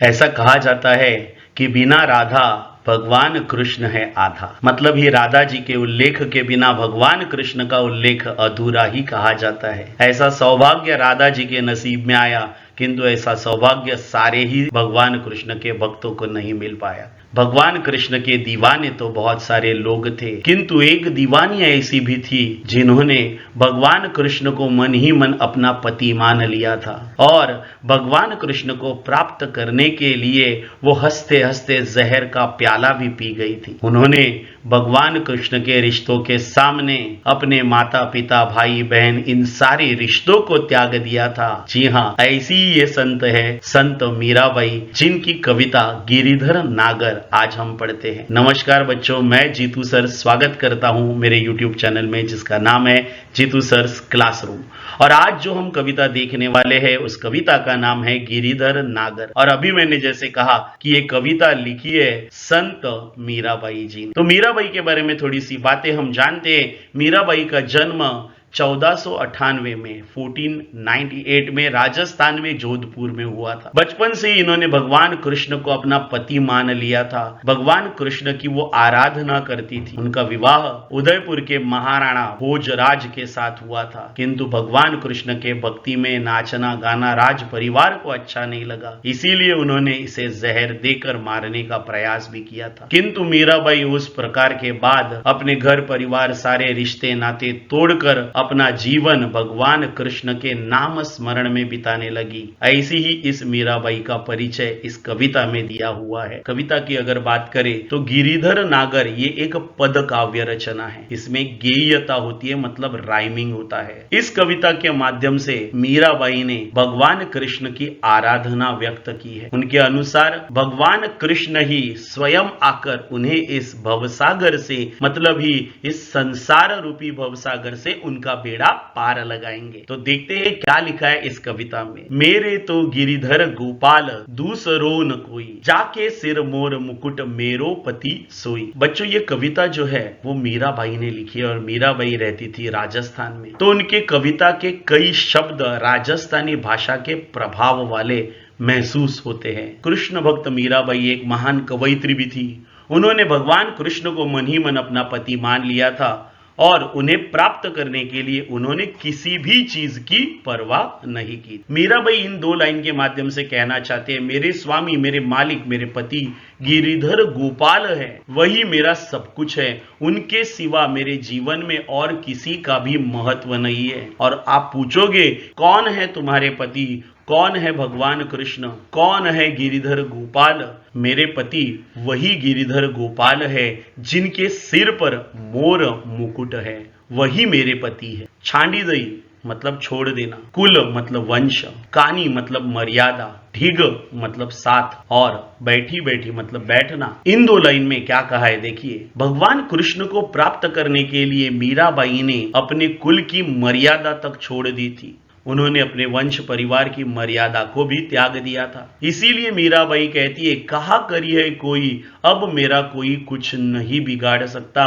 ऐसा कहा जाता है कि बिना राधा भगवान कृष्ण है आधा। मतलब ही राधा जी के उल्लेख के बिना भगवान कृष्ण का उल्लेख अधूरा ही कहा जाता है। ऐसा सौभाग्य राधा जी के नसीब में आया, किंतु ऐसा सौभाग्य सारे ही भगवान कृष्ण के भक्तों को नहीं मिल पाया। भगवान कृष्ण के दीवाने तो बहुत सारे लोग थे, किंतु एक दीवानी ऐसी भी थी जिन्होंने भगवान कृष्ण को मन ही मन अपना पति मान लिया था और भगवान कृष्ण को प्राप्त करने के लिए वो हंसते हंसते जहर का प्याला भी पी गई थी। उन्होंने भगवान कृष्ण के रिश्तों के सामने अपने माता पिता भाई बहन इन सारे रिश्तों को त्याग दिया था। जी हाँ, ऐसी ये संत है संत मीराबाई, जिनकी कविता गिरिधर नागर आज हम पढ़ते हैं। नमस्कार बच्चों, मैं जीतू सर स्वागत करता हूं मेरे YouTube चैनल में जिसका नाम है जीतू सर्स क्लासरूम। और आज जो हम कविता देखने वाले हैं उस कविता का नाम है गिरिधर नागर। और अभी मैंने जैसे कहा कि ये कविता लिखी है संत मीराबाई जी ने। तो मीराबाई के बारे में थोड़ी सी बातें हम जानते हैं। मीराबाई का जन्म 1498 में 1498 में राजस्थान में जोधपुर में हुआ था। बचपन से ही इन्होंने भगवान कृष्ण को अपना पति मान लिया था। भगवान कृष्ण की वो आराधना करती थी। उनका विवाह उदयपुर के महाराणा भोजराज के साथ हुआ था, किंतु भगवान कृष्ण के भक्ति में नाचना गाना राज परिवार को अच्छा नहीं लगा, इसीलिए उन्होंने इसे जहर देकर मारने का प्रयास भी किया था। किंतु मीराबाई उस प्रकार के बाद अपने घर परिवार सारे रिश्ते नाते तोड़कर अपना जीवन भगवान कृष्ण के नाम स्मरण में बिताने लगी। ऐसी ही इस मीराबाई का परिचय इस कविता में दिया हुआ है। कविता की अगर बात करें तो गिरिधर नागर ये एक पद काव्य रचना है। इसमें गेयता होती है, मतलब राइमिंग होता है। इस कविता के माध्यम से मीराबाई ने भगवान कृष्ण की आराधना व्यक्त की है। उनके अनुसार भगवान कृष्ण ही स्वयं आकर उन्हें इस भवसागर से, मतलब ही इस संसार रूपी भवसागर से उनका बेड़ा पार लगाएंगे। तो देखते हैं क्या लिखा है इस कविता में। मेरे तो गिरिधर गोपाल दूसरो न कोई, जाके सिर मोर मुकुट मेरो पति सोई। बच्चों, ये कविता जो है वो मीराबाई ने लिखी है और मीराबाई रहती थी राजस्थान में। तो उनके कविता के कई शब्द राजस्थानी भाषा के प्रभाव वाले महसूस होते हैं। कृष्ण भक्त मीराबाई एक महान कवयित्री भी थी। उन्होंने भगवान कृष्ण को मन ही मन अपना पति मान लिया था और उन्हें प्राप्त करने के लिए उन्होंने किसी भी चीज की परवाह नहीं की। मीराबाई इन दो लाइन के माध्यम से कहना चाहते हैं, मेरे स्वामी, मेरे मालिक, मेरे पति गिरिधर गोपाल है, वही मेरा सब कुछ है। उनके सिवा मेरे जीवन में और किसी का भी महत्व नहीं है। और आप पूछोगे कौन है तुम्हारे पति, कौन है भगवान कृष्ण, कौन है गिरिधर गोपाल? मेरे पति वही गिरिधर गोपाल है जिनके सिर पर मोर मुकुट है, वही मेरे पति है। छांडिदई मतलब छोड़ देना, कुल मतलब वंश, कानी मतलब मर्यादा, ढिग मतलब साथ, और बैठी बैठी मतलब बैठना। इन दो लाइन में क्या कहा है देखिए। भगवान कृष्ण को प्राप्त करने के लिए मीराबाई ने अपने कुल की मर्यादा तक छोड़ दी थी। उन्होंने अपने वंश परिवार की मर्यादा को भी त्याग दिया था। इसीलिए मीराबाई कहती है, कहा करी है कोई, अब मेरा कोई कुछ नहीं बिगाड़ सकता,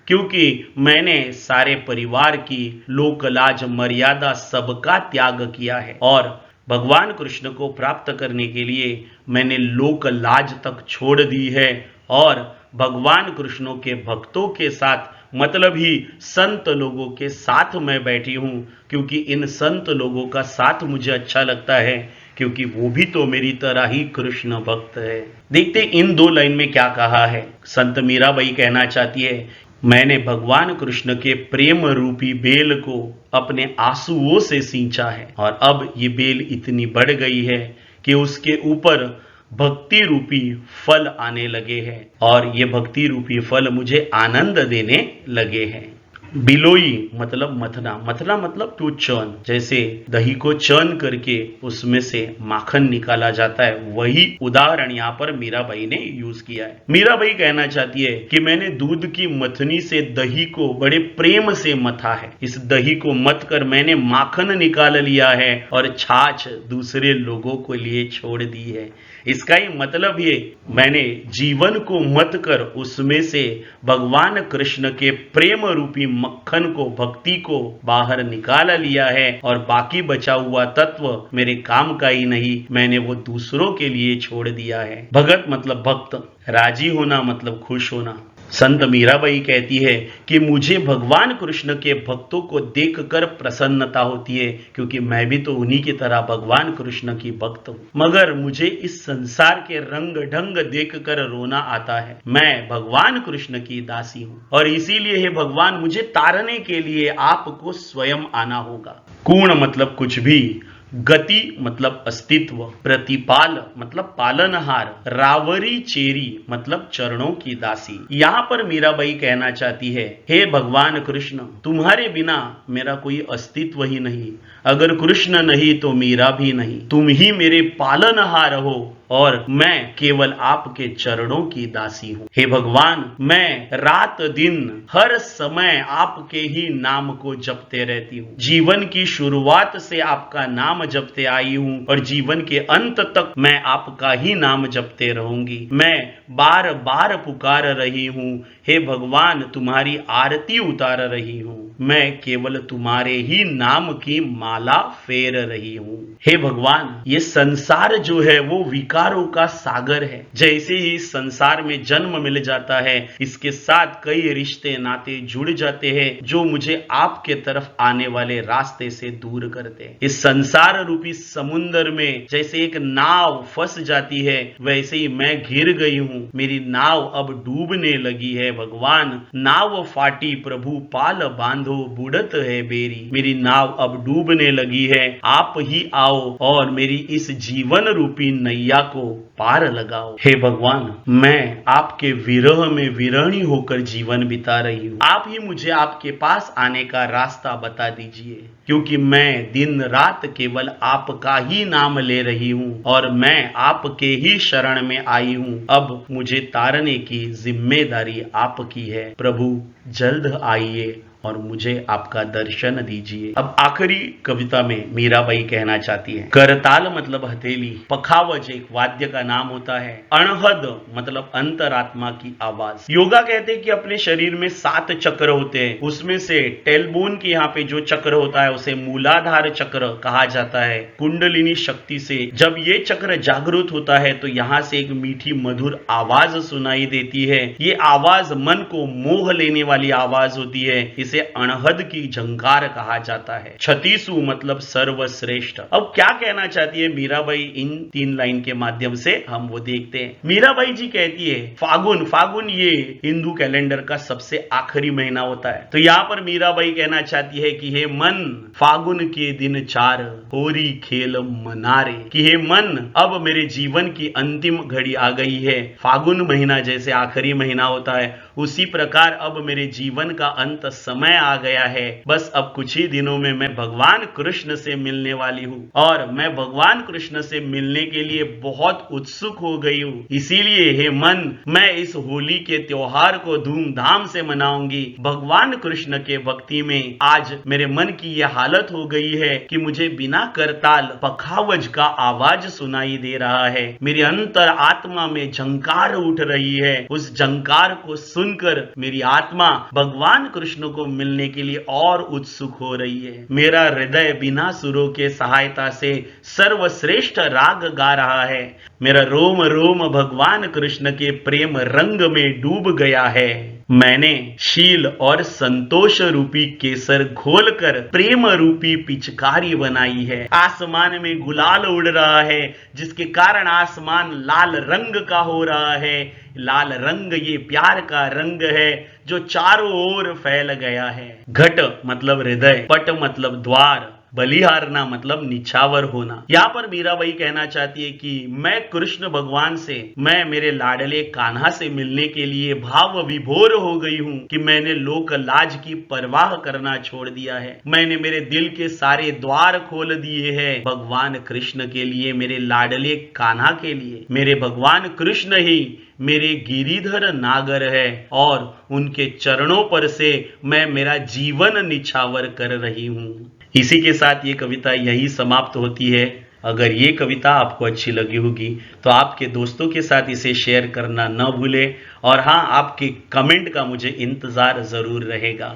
क्योंकि मैंने सारे परिवार की लोक लाज मर्यादा सबका त्याग किया है और भगवान कृष्ण को प्राप्त करने के लिए मैंने लोक लाज तक छोड़ दी है और भगवान कृष्ण के भक्तों के साथ, मतलब ही संत लोगों के साथ मैं बैठी हूं, क्योंकि इन संत लोगों का साथ मुझे अच्छा लगता है, क्योंकि वो भी तो मेरी तरह ही कृष्ण भक्त है। देखते इन दो लाइन में क्या कहा है। संत मीराबाई कहना चाहती है, मैंने भगवान कृष्ण के प्रेम रूपी बेल को अपने आंसुओं से सींचा है और अब ये बेल इतनी बढ़ गई है कि उसके ऊपर भक्ति रूपी फल आने लगे हैं और ये भक्ति रूपी फल मुझे आनंद देने लगे हैं। बिलोई मतलब मथना, मथना मतलब टू चर्न, जैसे दही को चर्न करके उसमें से माखन निकाला जाता है, वही उदाहरण यहाँ पर मीराबाई ने यूज किया है। मीराबाई कहना चाहती है कि मैंने दूध की मथनी से दही को बड़े प्रेम से मथा है, इस दही को मथ कर मैंने माखन निकाल लिया है और छाछ दूसरे लोगों को लिए छोड़ दी है। इसका ही मतलब ये, मैंने जीवन को मत कर उसमें से भगवान कृष्ण के प्रेम रूपी मक्खन को, भक्ति को बाहर निकाल लिया है और बाकी बचा हुआ तत्व मेरे काम का ही नहीं, मैंने वो दूसरों के लिए छोड़ दिया है। भगत मतलब भक्त, राजी होना मतलब खुश होना। संत मीराबाई कहती है कि मुझे भगवान कृष्ण के भक्तों को देखकर प्रसन्नता होती है, क्योंकि मैं भी तो उन्हीं की तरह भगवान कृष्ण की भक्त हूँ। मगर मुझे इस संसार के रंग ढंग देखकर रोना आता है। मैं भगवान कृष्ण की दासी हूँ और इसीलिए हे भगवान, मुझे तारने के लिए आपको स्वयं आना होगा। कूण मतलब कुछ भी, गति मतलब अस्तित्व, प्रतिपाल मतलब पालनहार, रावरी चेरी मतलब चरणों की दासी। यहाँ पर मीराबाई कहना चाहती है, हे भगवान कृष्ण, तुम्हारे बिना मेरा कोई अस्तित्व ही नहीं। अगर कृष्ण नहीं तो मीरा भी नहीं। तुम ही मेरे पालनहार हो और मैं केवल आपके चरणों की दासी हूँ। हे भगवान, मैं रात दिन हर समय आपके ही नाम को जपते रहती हूँ। जीवन की शुरुआत से आपका नाम जपते आई हूँ और जीवन के अंत तक मैं आपका ही नाम जपते रहूंगी। मैं बार बार पुकार रही हूँ, हे भगवान, तुम्हारी आरती उतार रही हूँ। मैं केवल तुम्हारे ही नाम की माला फेर रही हूँ। हे भगवान, ये संसार जो है वो विकारों का सागर है। जैसे ही इस संसार में जन्म मिल जाता है, इसके साथ कई रिश्ते नाते जुड़ जाते हैं जो मुझे आपके तरफ आने वाले रास्ते से दूर करते हैं। इस संसार रूपी समुद्र में जैसे एक नाव फंस जाती है, वैसे ही मैं घिर गई हूँ। मेरी नाव अब डूबने लगी है। भगवान, नाव फाटी प्रभु पाल बांधो, बुड़त है बेरी। मेरी नाव अब डूबने लगी है, आप ही आओ और मेरी इस जीवन रूपी नैया को पार लगाओ। हे भगवान, मैं आपके विरह में विरहणी होकर जीवन बिता रही हूँ। आप ही मुझे आपके पास आने का रास्ता बता दीजिए, क्योंकि मैं दिन रात केवल आपका ही नाम ले रही हूँ और मैं आपके ही शरण में आई हूँ। अब मुझे तारने की जिम्मेदारी आपकी है। प्रभु, जल्द आइए और मुझे आपका दर्शन दीजिए। अब आखिरी कविता में मीराबाई कहना चाहती है, करताल मतलब हथेली, पखावज एक वाद्य का नाम होता है, अणहद मतलब अंतरात्मा की आवाज। योगा कहते हैं कि अपने शरीर में 7 चक्र होते हैं, उसमें से टेलबोन के यहाँ पे जो चक्र होता है उसे मूलाधार चक्र कहा जाता है। कुंडलिनी शक्ति से जब ये चक्र जागृत होता है तो यहाँ से एक मीठी मधुर आवाज सुनाई देती है। ये आवाज मन को मोह लेने वाली आवाज होती है। इसे अणहद की झंकार कहा जाता है। छतीसु मतलब सर्वश्रेष्ठ। अब क्या कहना चाहती है मीराबाई इन 3 लाइन के माध्यम से, हम वो देखते हैं। मीराबाई जी कहती है, फागुन, फागुन ये हिंदू कैलेंडर का सबसे आखिरी महीना होता है। तो यहाँ पर मीराबाई कहना चाहती है कि हे मन, फागुन के दिन 4 होरी खेल मनारे। कि हे मन, अब मेरे जीवन की अंतिम घड़ी आ गई है। फागुन महीना जैसे आखिरी महीना होता है, उसी प्रकार अब मेरे जीवन का अंत समय आ गया है। बस अब कुछ ही दिनों में मैं भगवान कृष्ण से मिलने वाली हूँ और मैं भगवान कृष्ण से मिलने के लिए बहुत उत्सुक हो गई हूँ। इसीलिए हे मन, मैं इस होली के त्योहार को धूमधाम से मनाऊंगी। भगवान कृष्ण के भक्ति में आज मेरे मन की यह हालत हो गई है कि मुझे बिना करताल पखावज का आवाज सुनाई दे रहा है। मेरी अंतर आत्मा में झंकार उठ रही है। उस झंकार को सुनकर मेरी आत्मा भगवान कृष्ण को मिलने के लिए और उत्सुक हो रही है। मेरा हृदय बिना सुरों के सहायता से सर्वश्रेष्ठ राग गा रहा है। मेरा रोम रोम भगवान कृष्ण के प्रेम रंग में डूब गया है। मैंने शील और संतोष रूपी केसर घोलकर प्रेम रूपी पिचकारी बनाई है। आसमान में गुलाल उड़ रहा है, जिसके कारण आसमान लाल रंग का हो रहा है। लाल रंग ये प्यार का रंग है जो चारों ओर फैल गया है। घट मतलब हृदय, पट मतलब द्वार, बलिहारना मतलब निछावर होना। यहाँ पर मीराबाई कहना चाहती है कि मैं कृष्ण भगवान से, मैं मेरे लाडले कान्हा से मिलने के लिए भाव विभोर हो गई हूँ कि मैंने लोक लाज की परवाह करना छोड़ दिया है। मैंने मेरे दिल के सारे द्वार खोल दिए हैं भगवान कृष्ण के लिए, मेरे लाडले कान्हा के लिए। मेरे भगवान कृष्ण ही मेरे गिरिधर नागर है और उनके चरणों पर से मैं मेरा जीवन निछावर कर रही हूँ। इसी के साथ ये कविता यही समाप्त होती है। अगर ये कविता आपको अच्छी लगी होगी तो आपके दोस्तों के साथ इसे शेयर करना न भूलें, और हाँ, आपके कमेंट का मुझे इंतज़ार ज़रूर रहेगा।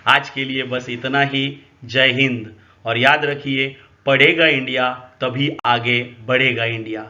आज के लिए बस इतना ही। जय हिंद। और याद रखिए, पढ़ेगा इंडिया तभी आगे बढ़ेगा इंडिया।